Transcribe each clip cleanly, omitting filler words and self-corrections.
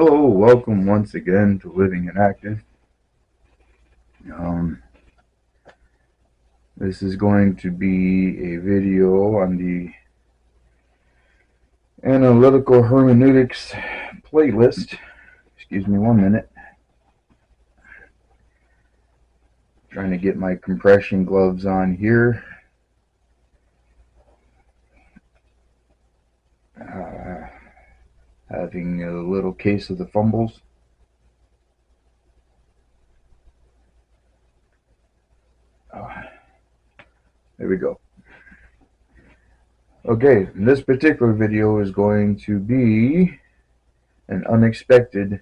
Hello, welcome once again to Living and Active. Um, this is going to be a video on the Analytical Hermeneutics playlist. Excuse me 1 minute. Trying to get my compression gloves on here. Having a little case of the fumbles. There we go. Okay, this particular video is going to be an unexpected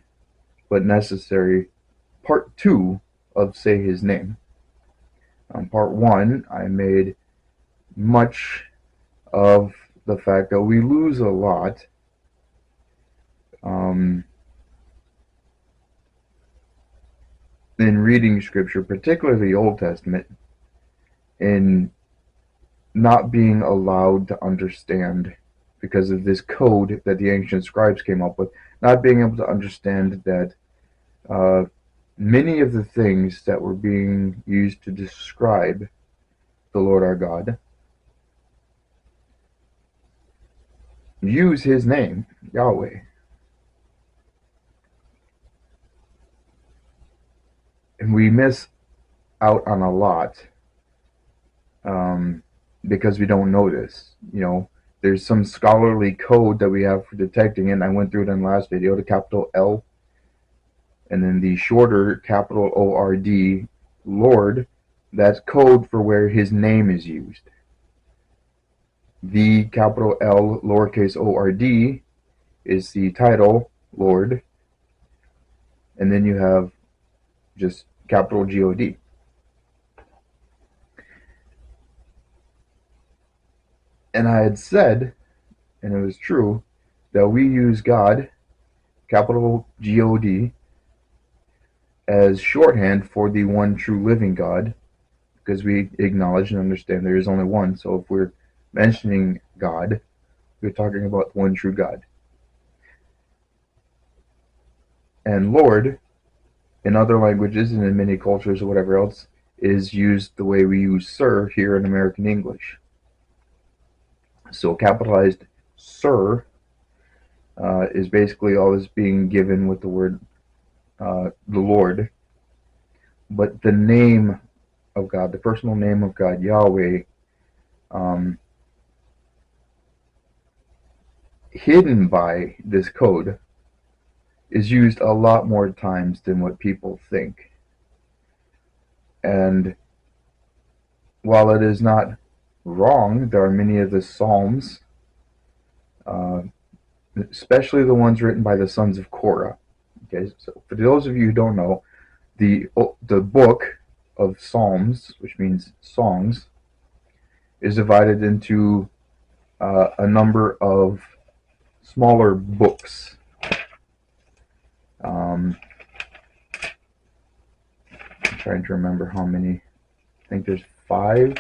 but necessary part 2 of Say His Name. On part 1, I made much of the fact that we lose a lot in reading Scripture, particularly the Old Testament, in not being allowed to understand because of this code that the ancient scribes came up with, not being able to understand that many of the things that were being used to describe the Lord our God use His name, Yahweh. And we miss out on a lot because we don't know this. There's some scholarly code that we have for detecting it, and I went through it in the last video, the capital L, and then the shorter capital O-R-D, Lord, that's code for where His name is used. The capital L, lowercase o-r-d, is the title, Lord, and then you have just capital G-O-D. And I had said, and it was true, that we use God, capital G-O-D, as shorthand for the one true living God, because we acknowledge and understand there is only one. So if we're mentioning God, we're talking about the one true God. And Lord, in other languages and in many cultures or whatever else, is used the way we use sir here in American English. So capitalized sir is basically always being given with the word the Lord. But the name of God, the personal name of God, Yahweh, hidden by this code, is used a lot more times than what people think. And while it is not wrong, there are many of the Psalms, especially the ones written by the sons of Korah. Okay, so for those of you who don't know, the book of Psalms, which means songs, is divided into a number of smaller books. I'm trying to remember how many. I think there's 5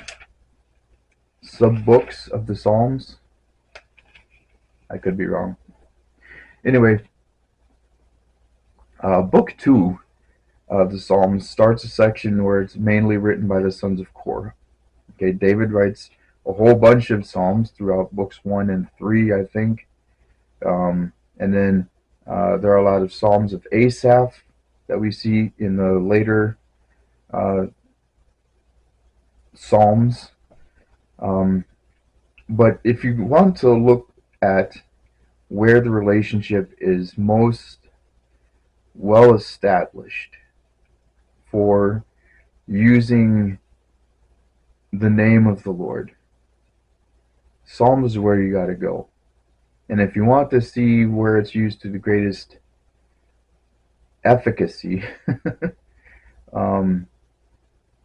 sub-books of the Psalms. I could be wrong. Anyway, book 2 of the Psalms starts a section where it's mainly written by the sons of Korah. Okay, David writes a whole bunch of Psalms throughout books 1 and 3, I think. And then there are a lot of Psalms of Asaph that we see in the later Psalms. But if you want to look at where the relationship is most well established for using the name of the Lord, Psalms is where you got to go. And if you want to see where it's used to the greatest efficacy and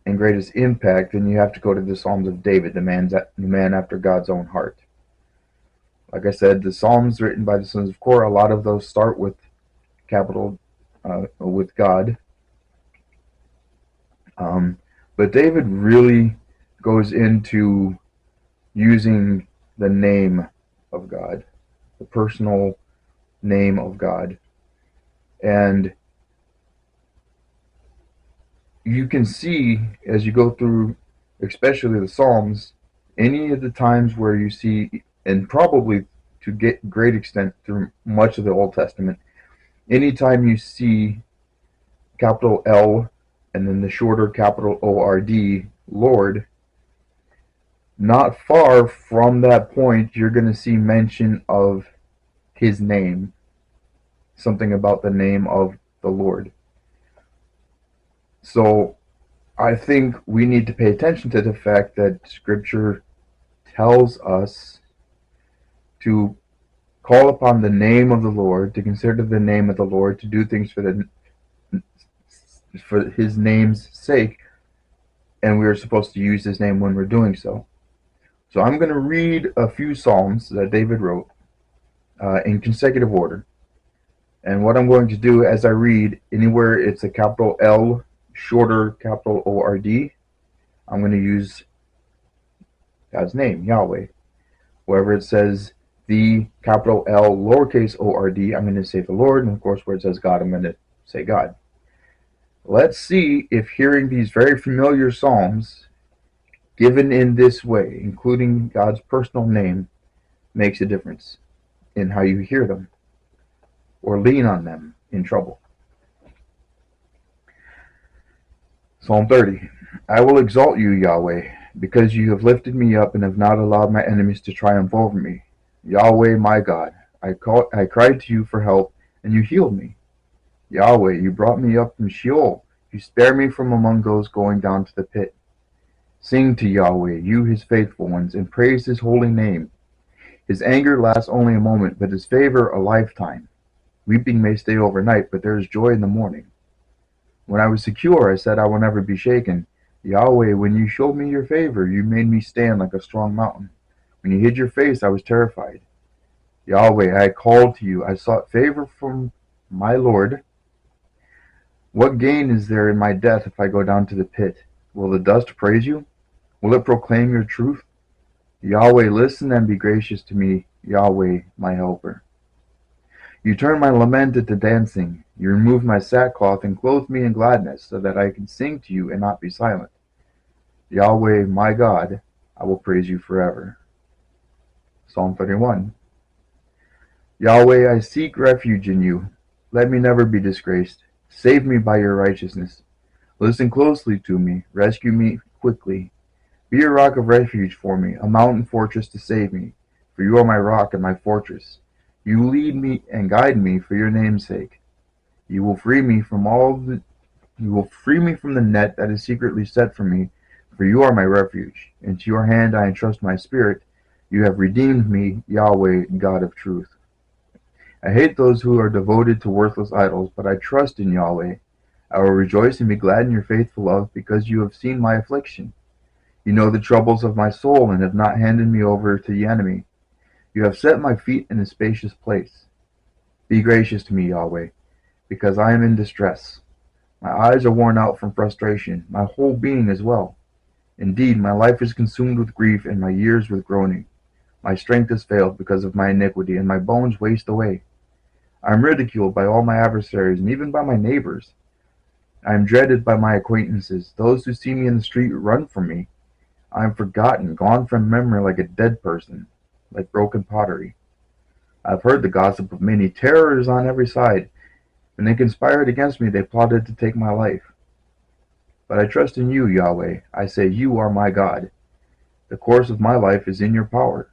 greatest impact, then you have to go to the Psalms of David, the man after God's own heart. Like I said, the Psalms written by the sons of Korah, a lot of those start with capital with God. But David really goes into using the name of God, the personal name of God, And you can see as you go through, especially the Psalms, any of the times where you see, and probably to get great extent through much of the Old Testament, anytime you see capital L and then the shorter capital ORD, Lord, not far from that point, you're going to see mention of his name, something about the name of the Lord. So I think we need to pay attention to the fact that Scripture tells us to call upon the name of the Lord, to consider the name of the Lord, to do things for his name's sake, and we are supposed to use his name when we're doing so. So I'm going to read a few Psalms that David wrote in consecutive order. And what I'm going to do as I read, anywhere it's a capital L, shorter capital ORD, I'm going to use God's name, Yahweh. Wherever it says the capital L, lowercase ORD, I'm going to say the Lord. And of course, where it says God, I'm going to say God. Let's see if hearing these very familiar Psalms given in this way, including God's personal name, makes a difference in how you hear them or lean on them in trouble. Psalm 30. I will exalt you, Yahweh, because you have lifted me up and have not allowed my enemies to triumph over me. Yahweh, my God, I cried to you for help, and you healed me. Yahweh, you brought me up from Sheol. You spared me from among those going down to the pit. Sing to Yahweh, you his faithful ones, and praise his holy name. His anger lasts only a moment, but his favor a lifetime. Weeping may stay overnight, but there is joy in the morning. When I was secure, I said I will never be shaken. Yahweh, when you showed me your favor, you made me stand like a strong mountain. When you hid your face, I was terrified. Yahweh, I called to you. I sought favor from my Lord. What gain is there in my death if I go down to the pit? Will the dust praise you? Will it proclaim your truth? Yahweh, listen and be gracious to me, Yahweh, my helper. You turn my lament into dancing. You remove my sackcloth and clothe me in gladness, so that I can sing to you and not be silent. Yahweh, my God, I will praise you forever. Psalm 31. Yahweh, I seek refuge in you. Let me never be disgraced. Save me by your righteousness. Listen closely to me. Rescue me quickly. Be a rock of refuge for me, a mountain fortress to save me. For you are my rock and my fortress. You lead me and guide me for your name's sake. You will free me from the net that is secretly set for me, for you are my refuge. Into your hand I entrust my spirit. You have redeemed me, Yahweh, God of truth. I hate those who are devoted to worthless idols, but I trust in Yahweh. I will rejoice and be glad in your faithful love, because you have seen my affliction. You know the troubles of my soul, and have not handed me over to the enemy. You have set my feet in a spacious place. Be gracious to me, Yahweh, because I am in distress. My eyes are worn out from frustration, my whole being as well. Indeed, my life is consumed with grief, and my years with groaning. My strength has failed because of my iniquity, and my bones waste away. I am ridiculed by all my adversaries, and even by my neighbors. I am dreaded by my acquaintances. Those who see me in the street run from me. I am forgotten, gone from memory like a dead person, like broken pottery. I have heard the gossip of many. Terror is on every side. When they conspired against me, they plotted to take my life. But I trust in you, Yahweh. I say, you are my God. The course of my life is in your power.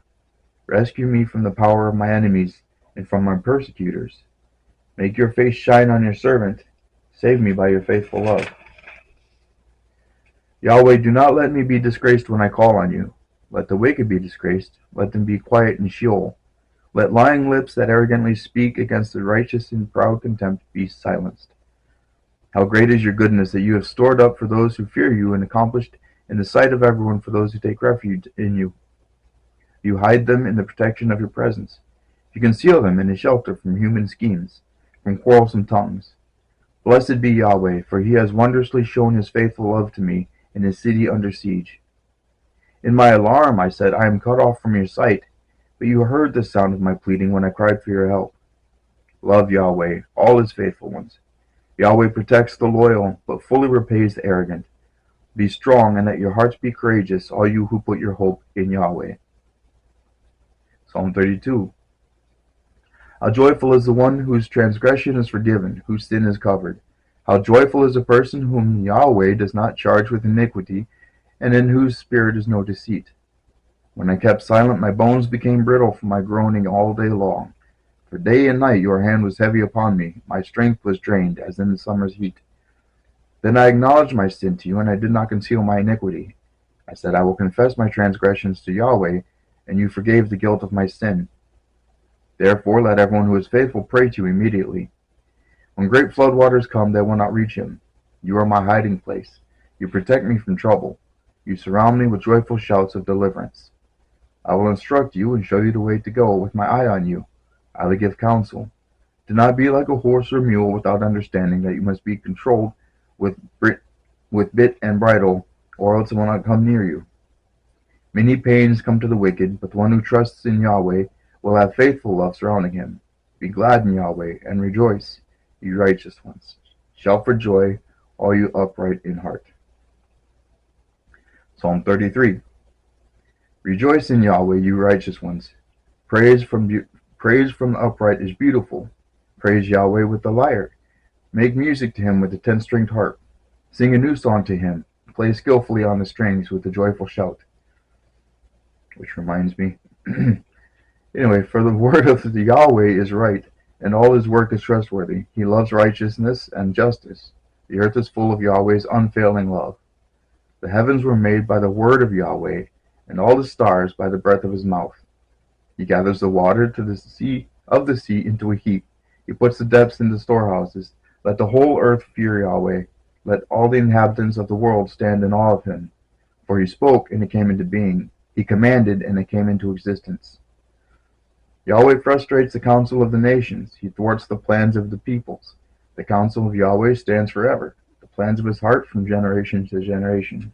Rescue me from the power of my enemies and from my persecutors. Make your face shine on your servant. Save me by your faithful love. Yahweh, do not let me be disgraced when I call on you. Let the wicked be disgraced. Let them be quiet in Sheol. Let lying lips that arrogantly speak against the righteous in proud contempt be silenced. How great is your goodness that you have stored up for those who fear you, and accomplished in the sight of everyone for those who take refuge in you. You hide them in the protection of your presence. You conceal them in a shelter from human schemes, from quarrelsome tongues. Blessed be Yahweh, for he has wondrously shown his faithful love to me in his city under siege. In my alarm I said, I am cut off from your sight, but you heard the sound of my pleading when I cried for your help. Love Yahweh, all his faithful ones. Yahweh protects the loyal, but fully repays the arrogant. Be strong, and let your hearts be courageous, all you who put your hope in Yahweh. Psalm 32. How joyful is the one whose transgression is forgiven, whose sin is covered. How joyful is the person whom Yahweh does not charge with iniquity, and in whose spirit is no deceit. When I kept silent, my bones became brittle from my groaning all day long. For day and night your hand was heavy upon me. My strength was drained, as in the summer's heat. Then I acknowledged my sin to you, and I did not conceal my iniquity. I said, I will confess my transgressions to Yahweh, and you forgave the guilt of my sin. Therefore let everyone who is faithful pray to you immediately. When great floodwaters come, they will not reach him. You are my hiding place. You protect me from trouble. You surround me with joyful shouts of deliverance. I will instruct you and show you the way to go with my eye on you. I will give counsel. Do not be like a horse or mule without understanding that you must be controlled with bit and bridle, or else it will not come near you. Many pains come to the wicked, but the one who trusts in Yahweh will have faithful love surrounding him. Be glad in Yahweh and rejoice, you righteous ones. Shout for joy, all you upright in heart. Psalm 33. Rejoice in Yahweh, you righteous ones. Praise from the upright is beautiful. Praise Yahweh with the lyre. Make music to him with the 10-stringed harp. Sing a new song to him. Play skillfully on the strings with a joyful shout. Which reminds me. Anyway, for the word of the Yahweh is right, and all his work is trustworthy. He loves righteousness and justice. The earth is full of Yahweh's unfailing love. The heavens were made by the word of Yahweh, and all the stars by the breath of his mouth. He gathers the water to the sea into a heap. He puts the depths into storehouses. Let the whole earth fear Yahweh. Let all the inhabitants of the world stand in awe of him. For he spoke, and it came into being. He commanded, and it came into existence. Yahweh frustrates the counsel of the nations. He thwarts the plans of the peoples. The counsel of Yahweh stands forever, the plans of his heart from generation to generation.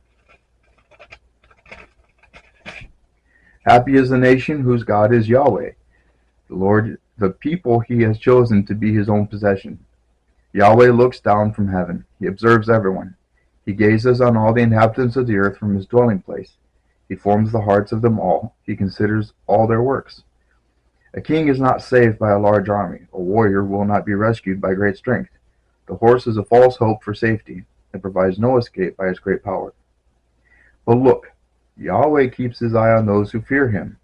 Happy is the nation whose God is Yahweh, the Lord, the people he has chosen to be his own possession. Yahweh looks down from heaven. He observes everyone. He gazes on all the inhabitants of the earth from his dwelling place. He forms the hearts of them all. He considers all their works. A king is not saved by a large army. A warrior will not be rescued by great strength. The horse is a false hope for safety. It provides no escape by its great power. But look, Yahweh keeps his eye on those who fear him,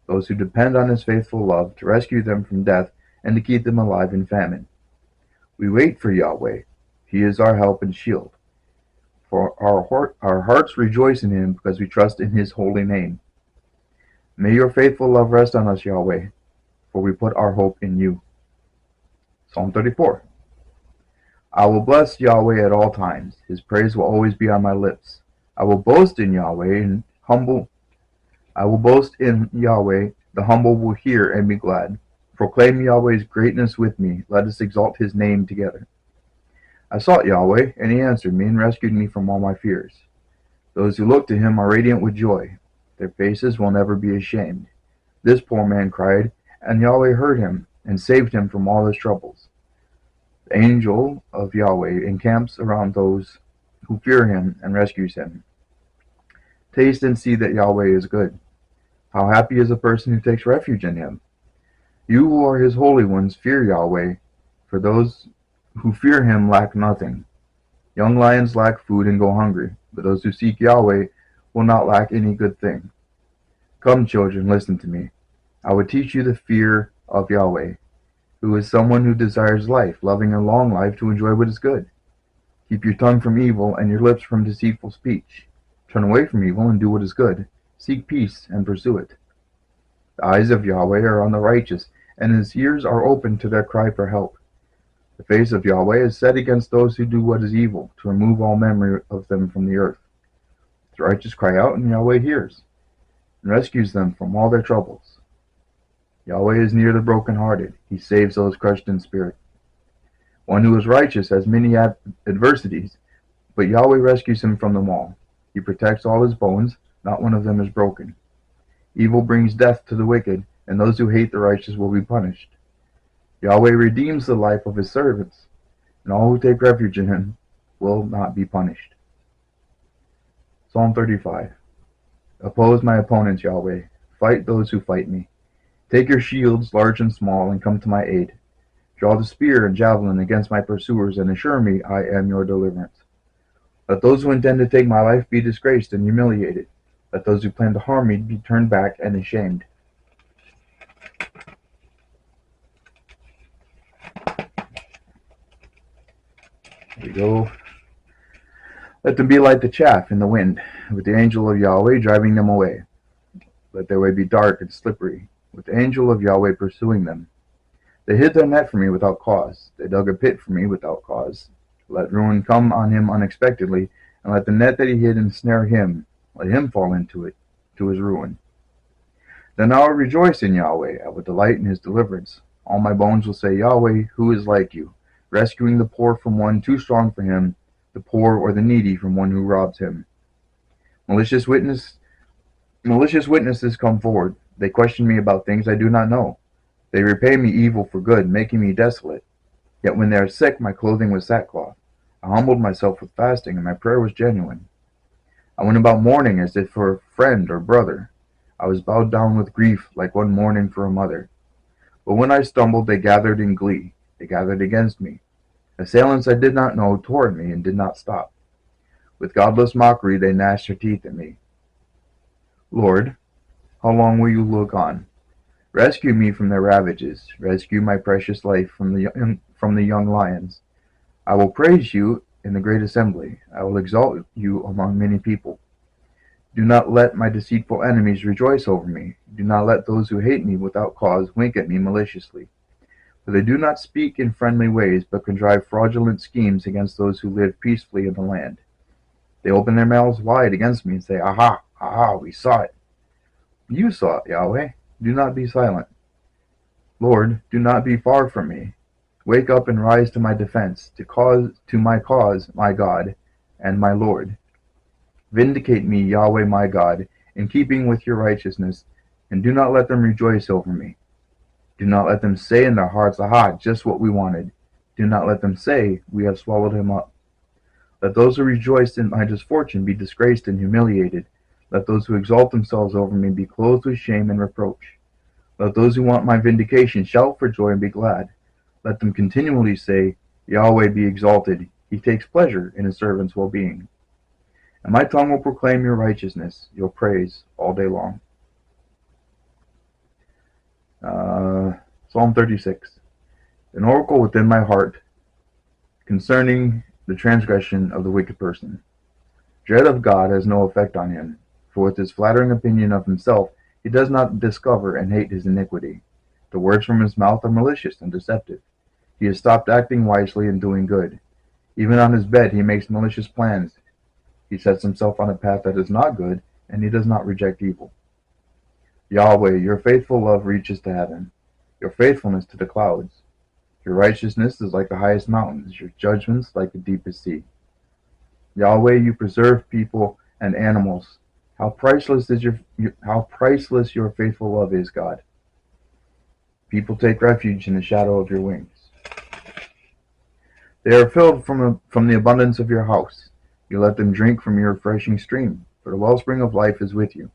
those who depend on his faithful love to rescue them from death and to keep them alive in famine. We wait for Yahweh. He is our help and shield. For our hearts rejoice in him because we trust in his holy name. May your faithful love rest on us, Yahweh, for we put our hope in you. Psalm 34. I will bless Yahweh at all times. His praise will always be on my lips. I will boast in Yahweh, the humble will hear and be glad. Proclaim Yahweh's greatness with me. Let us exalt his name together. I sought Yahweh, and he answered me and rescued me from all my fears. Those who look to him are radiant with joy. Their faces will never be ashamed. This poor man cried, and Yahweh heard him and saved him from all his troubles. The angel of Yahweh encamps around those who fear him and rescues him. Taste and see that Yahweh is good. How happy is the person who takes refuge in him. You who are his holy ones fear Yahweh, for those who fear him lack nothing. Young lions lack food and go hungry, but those who seek Yahweh will not lack any good thing. Come, children, listen to me. I will teach you the fear of Yahweh, who is someone who desires life, loving a long life to enjoy what is good. Keep your tongue from evil and your lips from deceitful speech. Turn away from evil and do what is good. Seek peace and pursue it. The eyes of Yahweh are on the righteous, and his ears are open to their cry for help. The face of Yahweh is set against those who do what is evil, to remove all memory of them from the earth. The righteous cry out, and Yahweh hears, and rescues them from all their troubles. Yahweh is near the brokenhearted. He saves those crushed in spirit. One who is righteous has many adversities, but Yahweh rescues him from them all. He protects all his bones, not one of them is broken. Evil brings death to the wicked, and those who hate the righteous will be punished. Yahweh redeems the life of his servants, and all who take refuge in him will not be punished. Psalm 35. Oppose my opponents, Yahweh. Fight those who fight me. Take your shields, large and small, and come to my aid. Draw the spear and javelin against my pursuers, and assure me I am your deliverance. Let those who intend to take my life be disgraced and humiliated. Let those who plan to harm me be turned back and ashamed. There we go. Let them be like the chaff in the wind, with the angel of Yahweh driving them away. Let their way be dark and slippery, with the angel of Yahweh pursuing them. They hid their net for me without cause. They dug a pit for me without cause. Let ruin come on him unexpectedly, and let the net that he hid ensnare him. Let him fall into it, to his ruin. Then I will rejoice in Yahweh. I will delight in his deliverance. All my bones will say, Yahweh, who is like you, rescuing the poor from one too strong for him, the poor or the needy from one who robs him. Malicious witnesses come forward. They question me about things I do not know. They repay me evil for good, making me desolate. Yet when they are sick, my clothing was sackcloth. I humbled myself with fasting, and my prayer was genuine. I went about mourning as if for a friend or brother. I was bowed down with grief, like one mourning for a mother. But when I stumbled, they gathered in glee. They gathered against me. Assailants I did not know tore at me and did not stop. With godless mockery they gnashed their teeth at me. Lord, how long will you look on? Rescue me from their ravages. Rescue my precious life from the young lions. I will praise you in the great assembly. I will exalt you among many people. Do not let my deceitful enemies rejoice over me. Do not let those who hate me without cause wink at me maliciously. For they do not speak in friendly ways, but contrive fraudulent schemes against those who live peacefully in the land. They open their mouths wide against me and say, Aha, aha, we saw it. You saw it, Yahweh. Do not be silent. Lord, do not be far from me. Wake up and rise to my defense, to my cause, my God and my Lord. Vindicate me, Yahweh my God, in keeping with your righteousness, and do not let them rejoice over me. Do not let them say in their hearts, Aha, just what we wanted. Do not let them say, We have swallowed him up. Let those who rejoiced in my misfortune be disgraced and humiliated. Let those who exalt themselves over me be clothed with shame and reproach. Let those who want my vindication shout for joy and be glad. Let them continually say, Yahweh be exalted. He takes pleasure in his servants' well-being. And my tongue will proclaim your righteousness, your praise, all day long. Psalm 36. An oracle within my heart concerning the transgression of the wicked person. Dread of God has no effect on him, for with his flattering opinion of himself he does not discover and hate his iniquity. The words from his mouth are malicious and deceptive. He has stopped acting wisely and doing good. Even on his bed he makes malicious plans. He sets himself on a path that is not good, and he does not reject evil. Yahweh, your faithful love reaches to heaven, your faithfulness to the clouds. Your righteousness is like the highest mountains, your judgments like the deepest sea. Yahweh, you preserve people and animals. How priceless your faithful love is, God. People take refuge in the shadow of your wings. They are filled from the abundance of your house. You let them drink from your refreshing stream, for the wellspring of life is with you.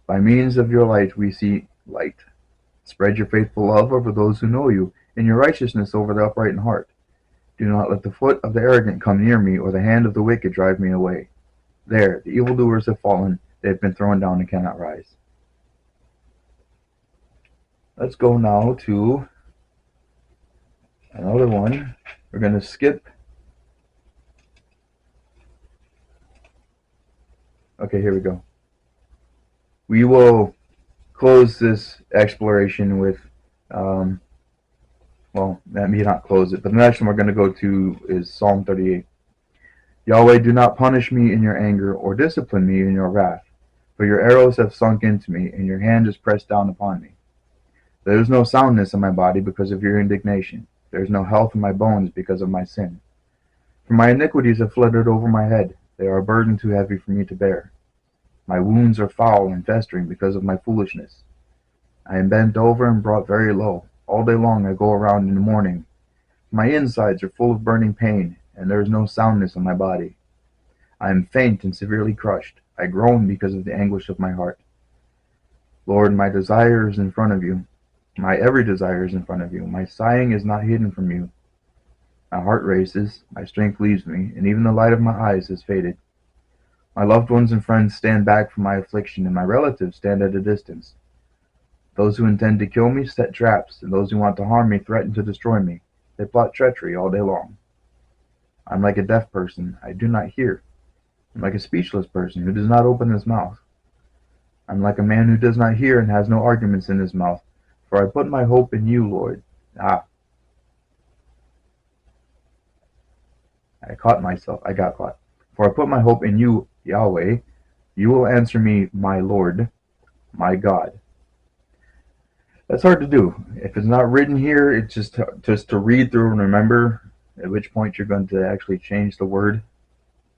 By means of your light we see light. Spread your faithful love over those who know you, and your righteousness over the upright in heart. Do not let the foot of the arrogant come near me, or the hand of the wicked drive me away. There, the evildoers have fallen, they have been thrown down and cannot rise. Let's go now to another one. We're going to skip. Okay, here we go. We will close this exploration with, well, that may not close it, but the next one we're going to go to is Psalm 38. Yahweh, do not punish me in your anger, or discipline me in your wrath, for your arrows have sunk into me, and your hand is pressed down upon me. There is no soundness in my body because of your indignation. There is no health in my bones because of my sin. For my iniquities have fluttered over my head. They are a burden too heavy for me to bear. My wounds are foul and festering because of my foolishness. I am bent over and brought very low. All day long I go around in the morning. My insides are full of burning pain, and there is no soundness in my body. I am faint and severely crushed. I groan because of the anguish of my heart. Lord, my desire is in front of you. My every desire is in front of you. My sighing is not hidden from you. My heart races, my strength leaves me, and even the light of my eyes has faded. My loved ones and friends stand back from my affliction, and my relatives stand at a distance. Those who intend to kill me set traps, and those who want to harm me threaten to destroy me. They plot treachery all day long. I am like a deaf person, I do not hear. I am like a speechless person who does not open his mouth. I am like a man who does not hear and has no arguments in his mouth. For I put my hope in you, Lord. I got caught. For I put my hope in you, Yahweh. You will answer me, my Lord, my God. That's hard to do. If it's not written here, it's just to read through and remember at which point you're going to actually change the word.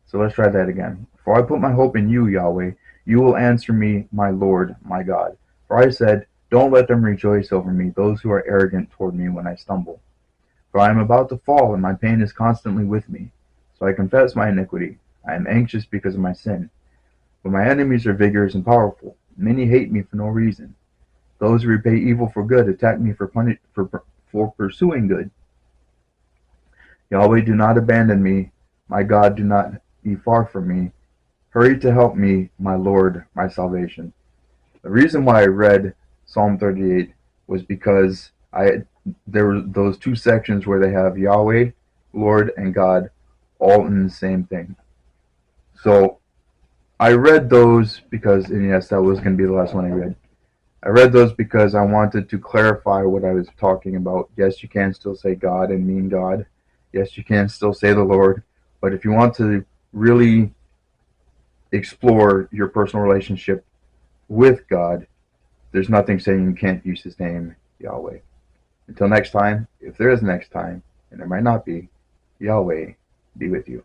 So let's try that again. For I put my hope in you, Yahweh. You will answer me, my Lord, my God. For I said, don't let them rejoice over me, those who are arrogant toward me when I stumble. For I am about to fall, and my pain is constantly with me. So I confess my iniquity. I am anxious because of my sin. But my enemies are vigorous and powerful. Many hate me for no reason. Those who repay evil for good attack me for pursuing good. Yahweh, do not abandon me. My God, do not be far from me. Hurry to help me, my Lord, my salvation. The reason why I read Psalm 38 was because there were those two sections where they have Yahweh, Lord, and God all in the same thing. So I read those because, and yes, that was going to be the last one I read. I read those because I wanted to clarify what I was talking about. Yes, you can still say God and mean God. Yes, you can still say the Lord. But if you want to really explore your personal relationship with God, there's nothing saying you can't use his name, Yahweh. Until next time, if there is next time, and there might not be, Yahweh be with you.